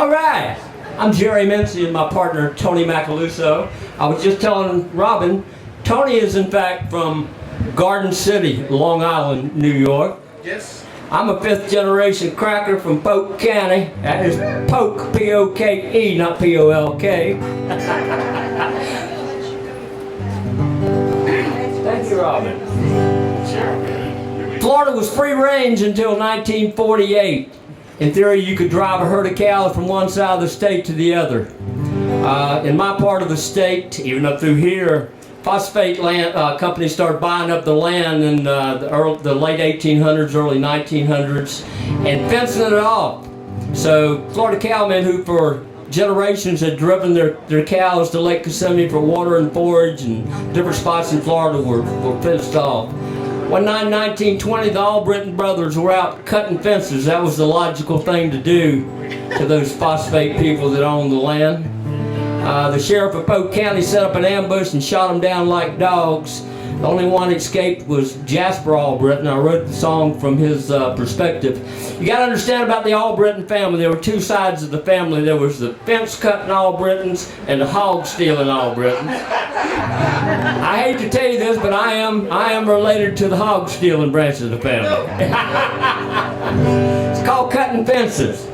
All right. I'm Jerry Mincey and my partner, Tony Macaluso. I was just telling Robin, Tony is in fact from Garden City, Long Island, New York. Yes. I'm a fifth generation cracker from Polk County. That is Polk, P-O-K-E, not P-O-L-K. Thank you, Robin. Florida was free range until 1948. In theory, you could drive a herd of cows from one side of the state to the other. In my part of the state, even up through here, phosphate land companies started buying up the land in the late 1800s, early 1900s, and fencing it off. So Florida cowmen who for generations had driven their cows to Lake Kissimmee for water and forage and different spots in Florida were fenced off. One night in 1920, the Albritton brothers were out cutting fences. That was the logical thing to do to those phosphate people that owned the land. The sheriff of Polk County set up an ambush and shot them down like dogs. The only one escaped was Jasper Albritton. I wrote the song from his perspective. You got to understand about the Albritton family. There were two sides of the family. There was the fence-cutting Albrittons and the hog-stealing Albrittons. I hate to tell you this, but I am related to the hog-stealing branch of the family. It's called cutting fences.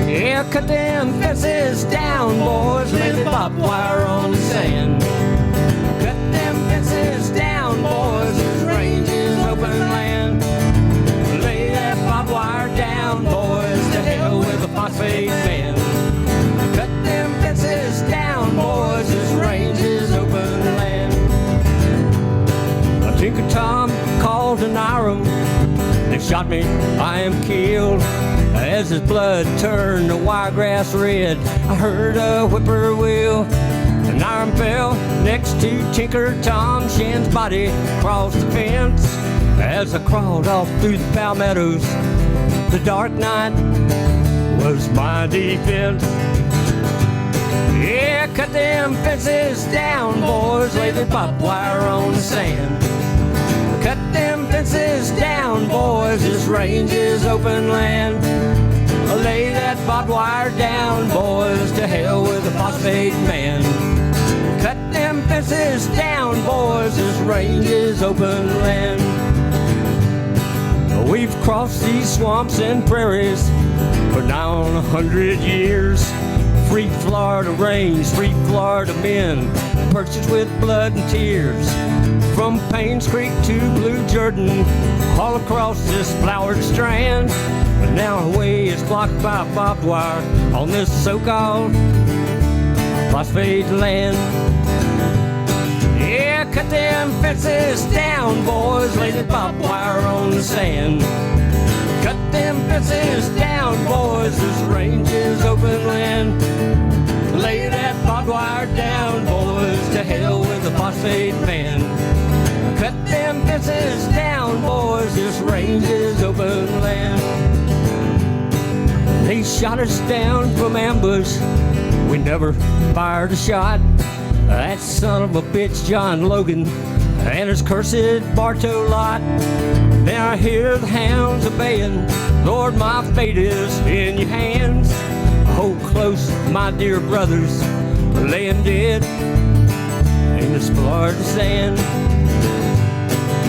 Yeah, cut them fences down, boys. Lay the barbed wire on the sand. Cut them fences down, boys. This range is open land. Lay that barbed wire down, boys. To hell with the phosphate man. Cut them fences down, boys. This range is open land. I think of Tom called an iron. They shot me, I am killed. As his blood turned the wiregrass red, I heard a whippoorwill. An iron fell next to Tinker Tom Shen's body across the fence. As I crawled off through the palmettos, the dark night was my defense. Yeah, cut them fences down, boys. Lay the barbed wire on the sand. Cut them fences down, boys. This range is open land. Lay that barbed wire down, boys. To hell with the phosphate man. Cut them fences down, boys. This range is open land. We've crossed these swamps and prairies for now 100 years. Free Florida range, free Florida men, purchased with blood and tears. From Paynes Creek to Blue Jordan, all across this flowered strand. But now our way is blocked by barbed wire on this so-called phosphate land. Yeah, cut them fences down, boys. Lay the barbed wire on the sand. Cut them fences down, boys. This range is open land. Lay that barbed wire down, boys. To hell with the phosphate man. Cut them fences down, boys. This range is open land. They shot us down from ambush. We never fired a shot. That son of a bitch, John Logan, and his cursed Bartow lot. Now I hear the hounds a baying. Lord, my fate is in your hands. Hold close, my dear brothers, laying dead in this Florida sand.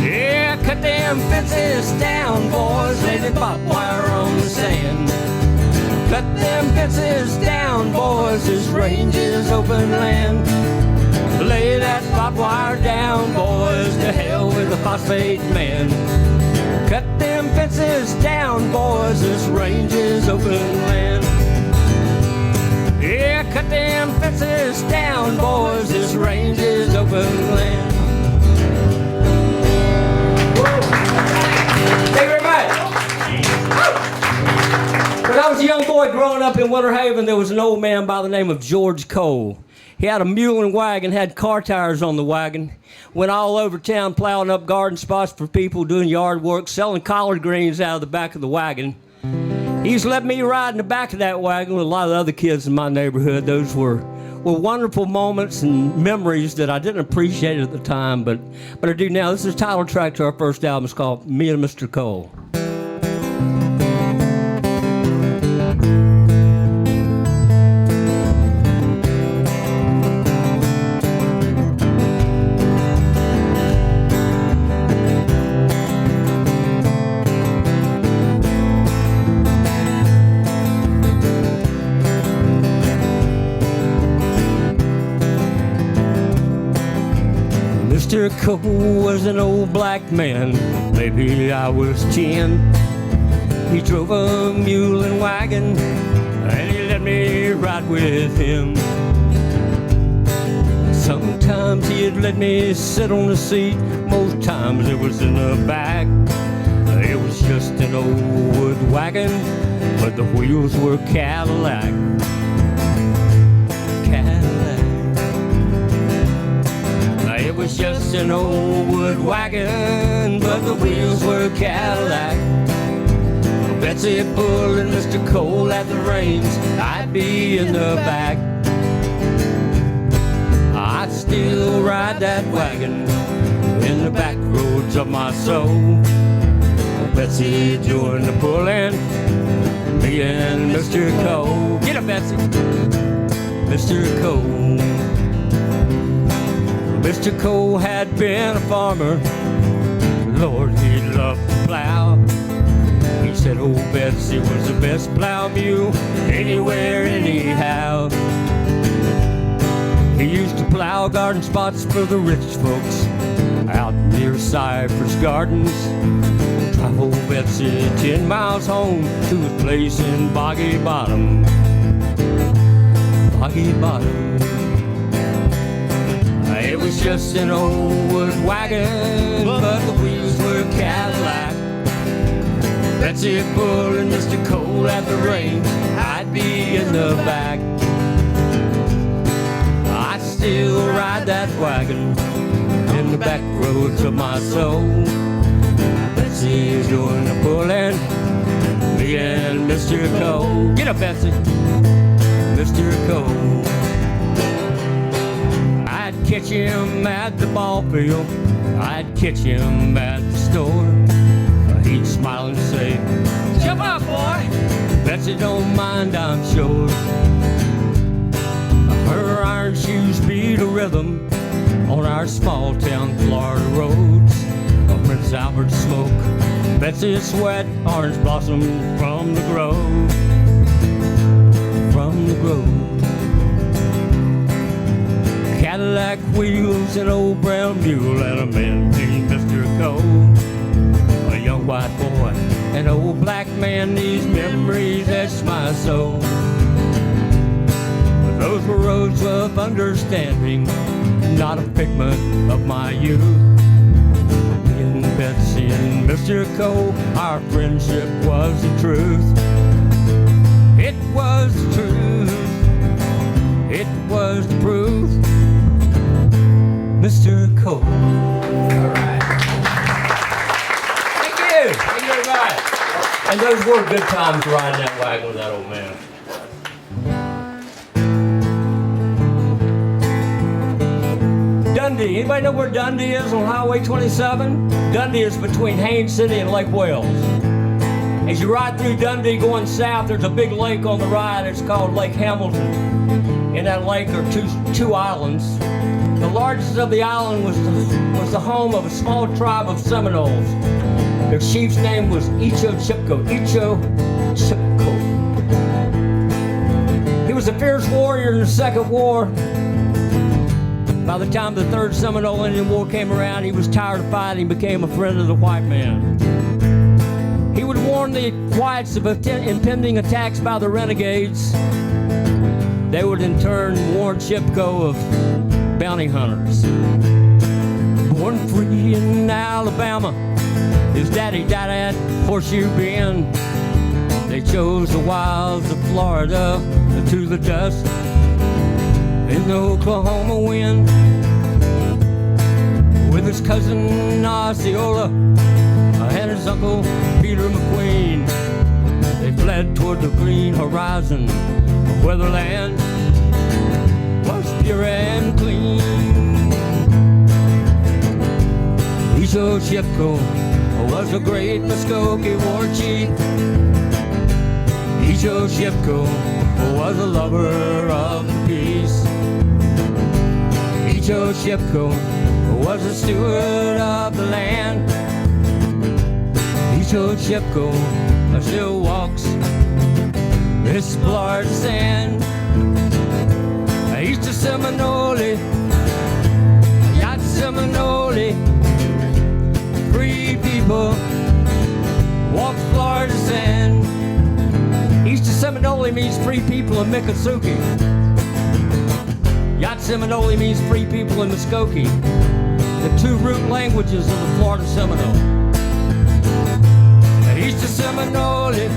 Yeah, cut them fences down, boys. Lay the barbed wire on the sand. Cut them fences down, boys. This range is open land. Lay that barbed wire down, boys. To hell with the phosphate man. Cut them fences down, boys. This range is open land. Yeah, cut them fences down, boys. This range is open land. Thank you very much. When I was a young boy growing up in Winter Haven, there was an old man by the name of George Cole. He had a mule and wagon, had car tires on the wagon, went all over town plowing up garden spots for people, doing yard work, selling collard greens out of the back of the wagon. He used to let me ride in the back of that wagon with a lot of other kids in my neighborhood. Those were wonderful moments and memories that I didn't appreciate at the time, but I do now. This is the title track to our first album. It's called Me and Mr. Cole. Mr. Cole was an old black man, maybe I was 10. He drove a mule and wagon, and he let me ride with him. Sometimes he'd let me sit on the seat, most times it was in the back. It was just an old wood wagon, but the wheels were Cadillac. It was just an old wood wagon, but the wheels were Cadillac. Betsy pulling Mr. Cole at the reins, I'd be in the back. I'd still ride that wagon in the back roads of my soul. Betsy doing the pulling, me and Mr. Cole. Get up, Betsy. Mr. Cole. Mr. Cole had been a farmer. Lord, he loved to plow. He said old Betsy was the best plow mule anywhere, anyhow. He used to plow garden spots for the rich folks out near Cypress Gardens. Drive old Betsy 10 miles home to his place in Boggy Bottom. Boggy Bottom. It was just an old wood wagon, but the wheels were Cadillac. Betsy pulling Mr. Cole at the reins, I'd be in the back. I'd still ride that wagon in the back roads of my soul. Betsy's doing the pulling, me and Mr. Cole. Get up, Betsy. Mr. Cole. I'd catch him at the ball field, I'd catch him at the store. He'd smile and say, jump up, boy. Betsy don't mind, I'm sure. Her iron shoes beat a rhythm on our small town Florida roads. Prince Albert smoke, Betsy sweat, orange blossom from the grove. From the grove. Cadillac wheels, an old brown mule, and a man named Mr. Cole. A young white boy, an old black man, these memories etch my soul. But those were roads of understanding, not a figment of my youth. Me and Betsy and Mr. Cole, our friendship was the truth. It was the truth. It was the proof. Mr. Cole. All right. Thank you. Thank you very much. And those were good times riding that wagon with that old man. Dundee. Anybody know where Dundee is on Highway 27? Dundee is between Haines City and Lake Wales. As you ride through Dundee going south, there's a big lake on the right. It's called Lake Hamilton. In that lake are two islands. The largest of the island was the home of a small tribe of Seminoles. Their chief's name was Icho Chipko. He was a fierce warrior in the Second War. By the time the Third Seminole Indian War came around, he was tired of fighting and became a friend of the white man. He would warn the whites of impending attacks by the renegades. They would in turn warn Chipko of bounty hunters. Born free in Alabama, his daddy died at Horseshoe Bend. They chose the wilds of Florida to the dust in the Oklahoma wind. With his cousin Osceola and his uncle Peter McQueen, they fled toward the green horizon where the land was pure and clean. Icho Chipko was a great Muskogee war chief. Icho Chipko was a lover of the peace. Icho Chipko was a steward of the land. Icho Chipko still walks this Florida sand. East of Seminole, Yacht Seminole, free people walk Florida sand. East of Seminole means free people in Miccosukee. Yacht Seminole means free people in Muskogee, the two root languages of the Florida Seminole. East of Seminole,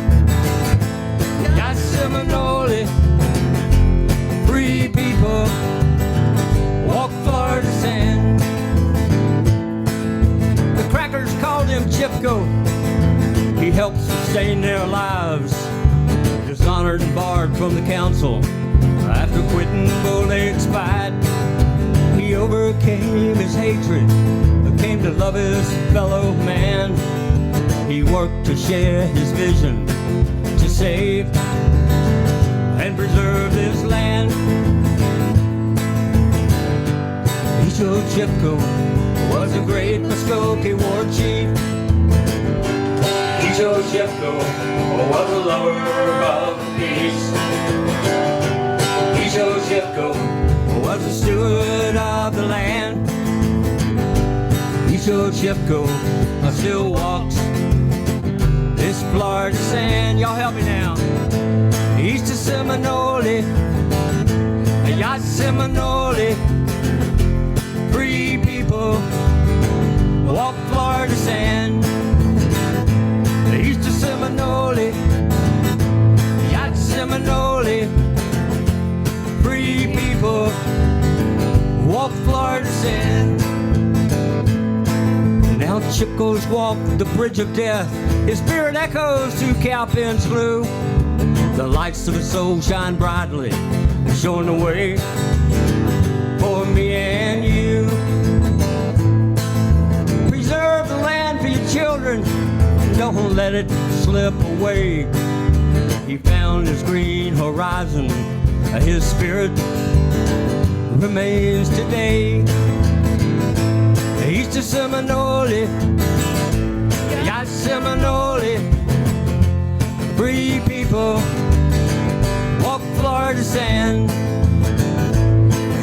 Yacht Seminole, free people walk Florida sand. The crackers called him Chipko. He helped sustain their lives, dishonored and barred from the council. After quitting, Boley expired. He overcame his hatred, came to love his fellow man. He worked to share his vision, to save and preserve this land. Echo Chipko was a great Muskogee war chief. Echo Chipko was a lover of peace. Echo Chipko was a steward of the land. Echo Chipko still walks this Florida sand. Y'all help me now. East of Seminole, Yacht Seminole, free people walk Florida sand. East of Seminole, Yacht Seminole, free people walk Florida sand. Now Chipko's walked the bridge of death. His spirit echoes to Cowpens blue. The lights of his soul shine brightly, showing the way for me and you. Preserve the land for your children, don't let it slip away. He found his green horizon, his spirit remains today. East of Seminole, Yacht Seminole, free people walk Florida sand.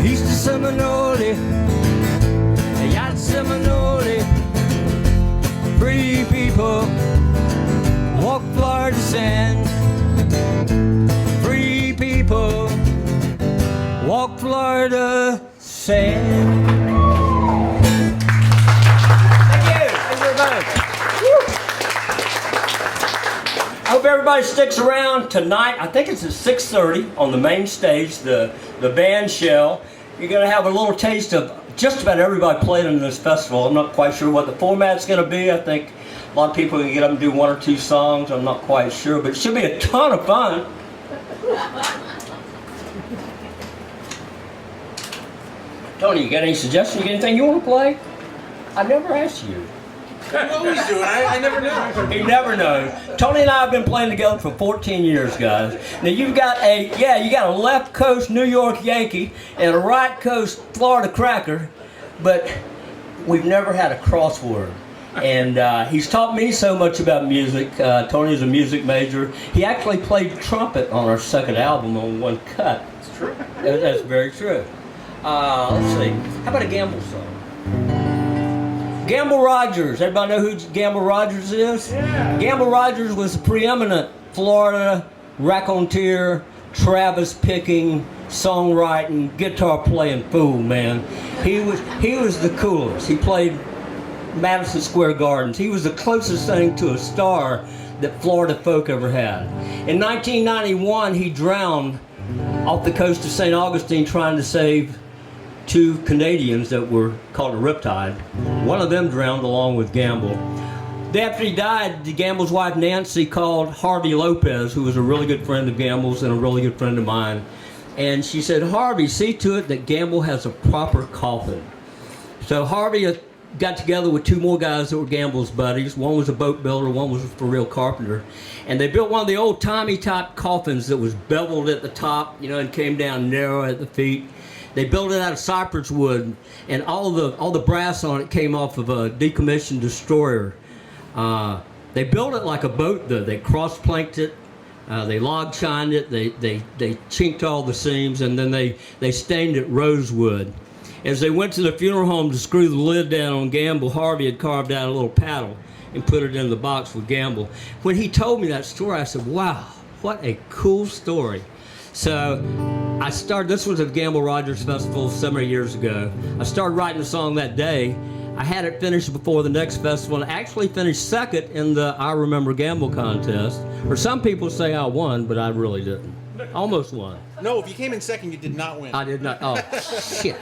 East of Seminole, Yacht Seminole, free people walk Florida sand. Free people walk Florida sand. I hope everybody sticks around tonight. I think it's at 6:30 on the main stage, the band shell. You're going to have a little taste of just about everybody playing in this festival. I'm not quite sure what the format's going to be. I think a lot of people can get up and do one or two songs. I'm not quite sure, but it should be a ton of fun. Tony, you got any suggestions? You got anything you want to play? I never asked you. You always do it. I never know. He never knows. Tony and I have been playing together for 14 years, guys. Now you've got you got a left coast New York Yankee and a right coast Florida Cracker, but we've never had a crossword. And he's taught me so much about music. Tony's a music major. He actually played trumpet on our second album on one cut. It's true. That's very true. Let's see. How about a Gamble song? Gamble Rogers. Everybody know who Gamble Rogers is? Yeah. Gamble Rogers was a preeminent Florida raconteur, Travis picking, songwriting, guitar playing fool, man. He was the coolest. He played Madison Square Gardens. He was the closest thing to a star that Florida folk ever had. In 1991, he drowned off the coast of St. Augustine trying to save two Canadians that were caught a riptide. One of them drowned along with Gamble. After he died, Gamble's wife Nancy called Harvey Lopez, who was a really good friend of Gamble's and a really good friend of mine. And she said, Harvey, see to it that Gamble has a proper coffin. So Harvey got together with two more guys that were Gamble's buddies. One was a boat builder, one was a for real carpenter. And they built one of the old timey type coffins that was beveled at the top, and came down narrow at the feet. They built it out of cypress wood, and all the brass on it came off of a decommissioned destroyer. They built it like a boat, though. They cross-planked it, they log-shined it, they chinked all the seams, and then they stained it rosewood. As they went to the funeral home to screw the lid down on Gamble, Harvey had carved out a little paddle and put it in the box with Gamble. When he told me that story, I said, wow, what a cool story. So I started, this was at Gamble Rogers Festival several years ago. I started writing the song that day. I had it finished before the next festival and actually finished second in the I Remember Gamble contest. Or some people say I won, but I really didn't. Almost won. No, if you came in second, you did not win. I did not. Oh, shit.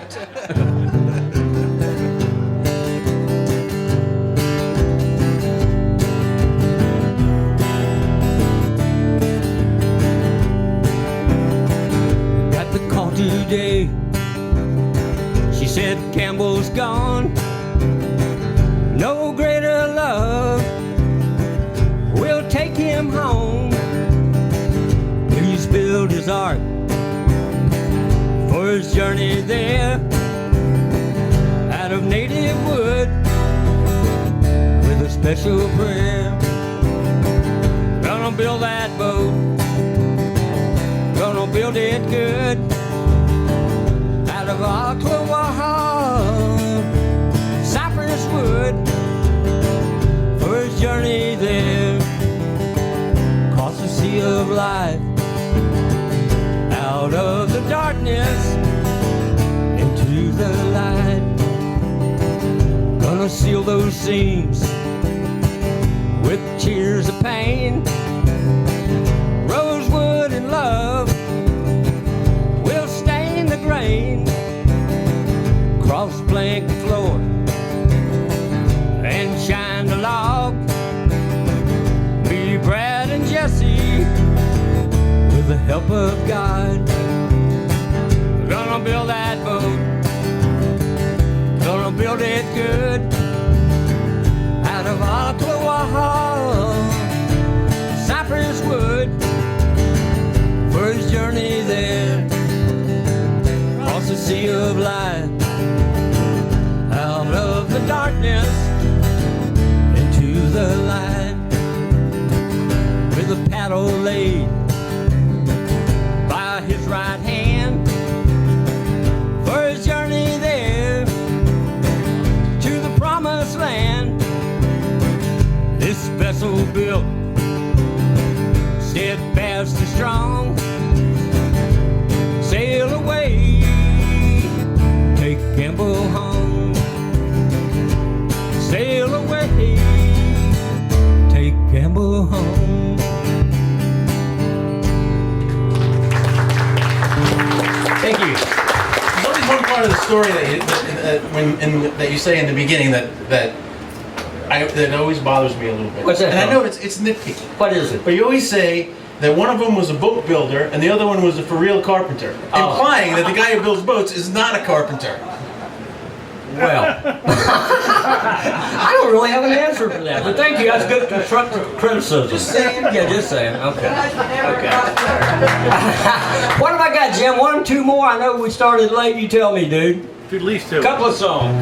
Got the call today. She said Campbell's gone. No greater love will take him home. Please build his ark for his journey there, out of native wood with a special prayer. Gonna build that boat, gonna build it good, out of Oklahoma, cypress wood, for his journey there, across the sea of life, out of the darkness into the light. Gonna seal those seams with tears of pain. Rosewood and love will stain the grain. Cross plank the floor and shine the log. Be Brad and Jesse with the help of God. Gonna build that boat, gonna build it good, out of Oklahoma, cypress wood, for his journey there, across the sea of light, out of the darkness into the light, with a paddle laid by his right hand, for his journey there to the promised land. This vessel built steadfast and strong, sail away, take Campbell home. Sail away, take Campbell home. Thank you. There's always one part of the story that you say in the beginning that always bothers me a little bit. What's that? And I know it's nitpicky. What is it? But you always say that one of them was a boat builder and the other one was a for real carpenter, implying that the guy who builds boats is not a carpenter. Well, I don't really have an answer for that, but thank you. That's good constructive criticism. Just saying. Yeah, just saying. Okay. What have I got, Jim? One or two more? I know we started late. You tell me, dude. At least two. Couple of songs.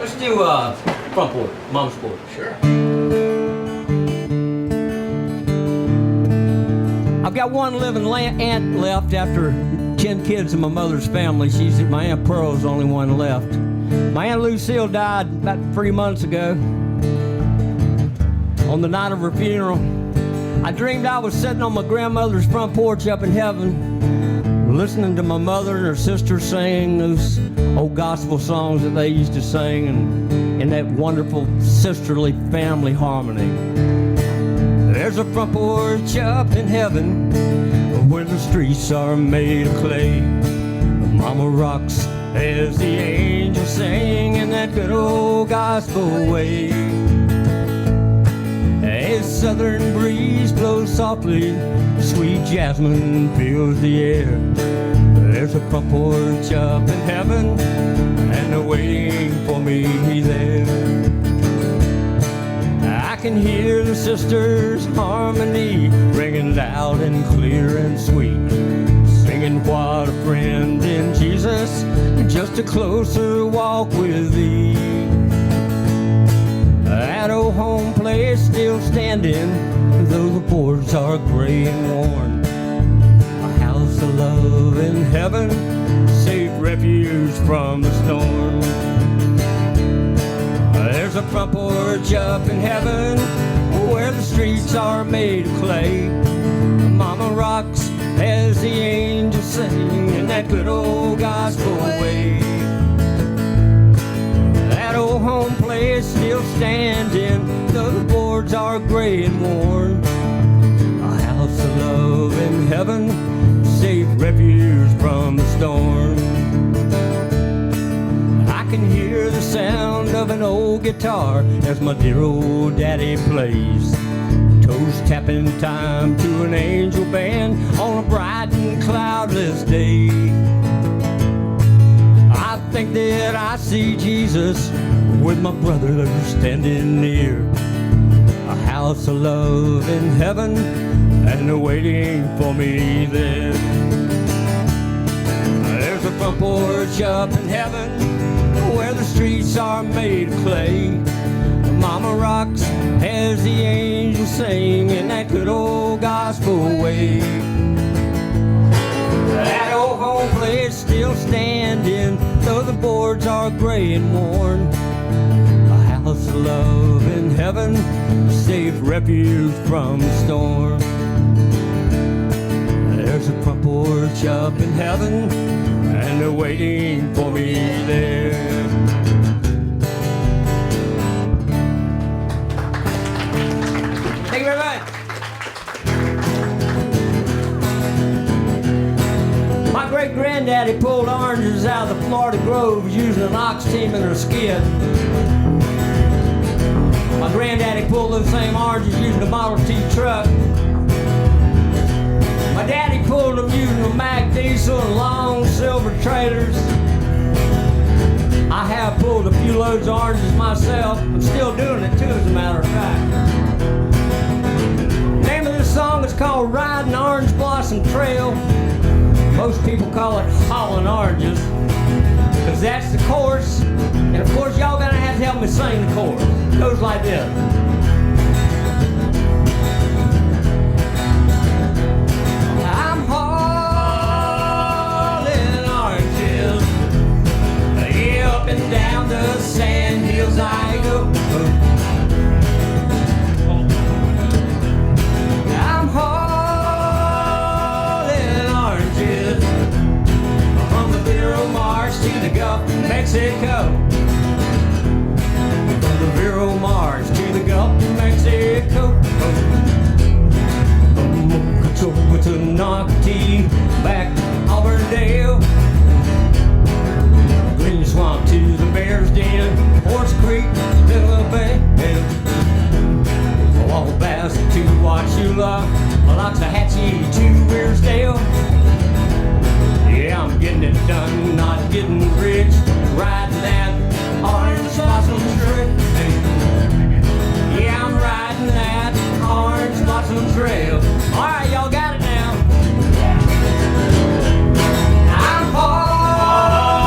Let's do front porch, mom's porch. Sure. I've got one living aunt left after 10 kids in my mother's family. My Aunt Pearl's the only one left. My Aunt Lucille died about 3 months ago. On the night of her funeral, I dreamed I was sitting on my grandmother's front porch up in heaven, listening to my mother and her sister sing those old gospel songs that they used to sing, and in that wonderful sisterly family harmony. There's a front porch up in heaven where the streets are made of clay. Mama rocks as the angels sing in that good old gospel way. A southern breeze blows softly, sweet jasmine fills the air. There's a front porch up in heaven, and they're waiting for me there. I can hear the sisters' harmony ringing loud and clear and sweet, singing what a friend in Jesus, just a closer walk with thee. That old home place still standing, though the boards are gray and worn. A house of love in heaven, safe refuge from the storm. There's a front porch up in heaven where the streets are made of clay. Mama rocks as the angels sing in that good old gospel way. That old home place still standing, though the boards are gray and worn. A house of love in heaven, safe refuge from the storm. I can hear the sound of an old guitar as my dear old daddy plays. Toes tapping time to an angel band on a bright and cloudless day. I think that I see Jesus with my brother standing near. A house of love in heaven and they're waiting for me there. There's a front porch up in heaven where the streets are made of clay. Mama rocks as the angels sing in that good old gospel way. That old home place still standing, though the boards are gray and worn. A house of love in heaven, safe refuge from the storm. There's a front porch up in heaven, and they're waiting for me there. Thank you very much. My great-granddaddy pulled oranges out of the Florida groves using an ox team in her skid. My granddaddy pulled those same oranges using a Model T truck. My daddy pulled them using a Mack diesel and long silver trailers. I have pulled a few loads of oranges myself. I'm still doing it too, as a matter of fact. The name of this song is called Riding Orange Blossom Trail. Most people call it Hauling Oranges, because that's the chorus. And of course, y'all gonna have to help me sing the chorus. It goes like this. I'm hauling oranges, yeah, up and down the sand hills I go. I'm hauling oranges from the Vero March to the Gulf of Mexico. From the Vero March to the Gulf of Mexico. From Macaluso to Nocatee, back to Auburndale. Green Swamp to the Bear's Den, Horse Creek, Little Bay. Wabash to Wachula, Loxahatchee to Wearsdale. Yeah, I'm getting it done, not getting rich, riding that orange blossom trail. Yeah, I'm riding that orange blossom trail. All right, y'all got it now. I'm hauling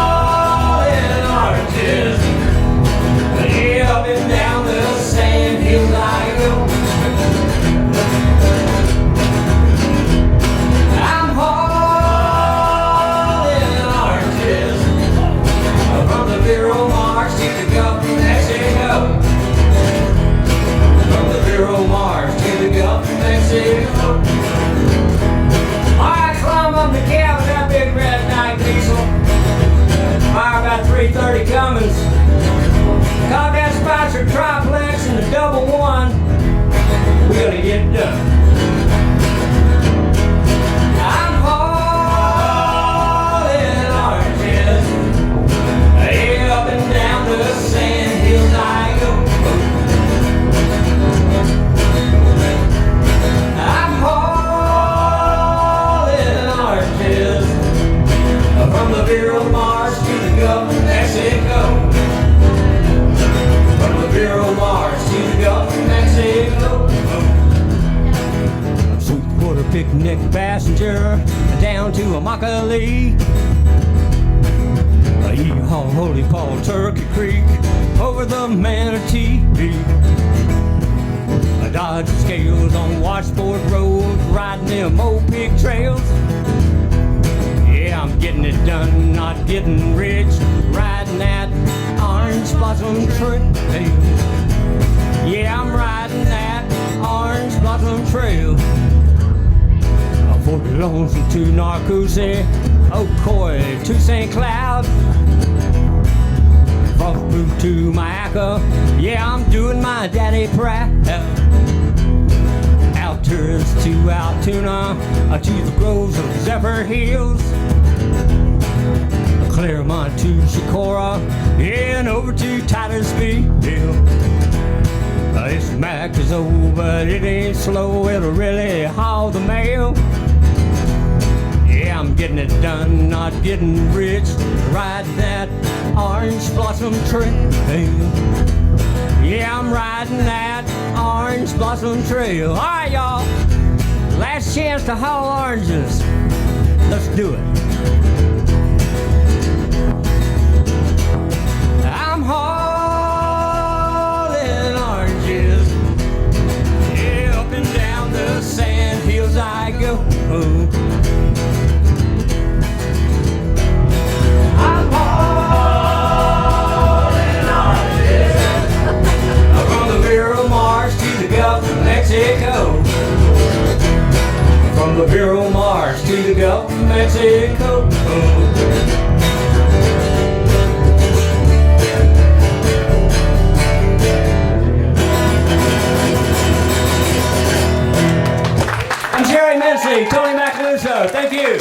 oranges, yeah, up and down the sand hills I go. I'm hauling oranges from the Vero March to the Gulf of Mexico. From the Vero March to the Gulf of Mexico. I climb up the cab of that big red night diesel. Fire about 3:30 Cummins. Caught that Spicer triplex and the double one. We're gonna get it done. I'm hauling oranges, yeah, up and down the sand hills I go. I'm hauling oranges from the Vero March to the Gulf of Mexico. From the Vero March to the Gulf of Mexico. Sweetwater picnic passenger down to Immokalee. Yeehaw, Holy Paul, Turkey Creek, over the Manatee. Dodge scales on washboard roads, riding them old pig trails. Yeah, I'm getting it done, not getting rich, riding that orange blossom trail. Yeah, I'm riding that orange blossom trail. Fort Lonesome to Narcoossee, Ocoee to St. Cloud, Frostproof to Macaluso. Yeah, I'm doing my daddy proud. Alturas to Altoona, to the groves of Zephyr Hills, Claremont to Shakora, yeah, and over to Titusville. This Mac is old, but it ain't slow. It'll really haul the mail. Yeah, I'm getting it done, not getting rich, riding that orange blossom trail. Yeah, I'm riding that orange blossom trail. All right, y'all. Last chance to haul oranges. Let's do it. I'm hauling oranges. Yeah, up and down the sand hills I go. I'm hauling oranges. From the Bureau March to the Gulf of Mexico. From the Bureau March to the Gulf of Mexico. I'm Mincey, Tony Macaluso. Thank you.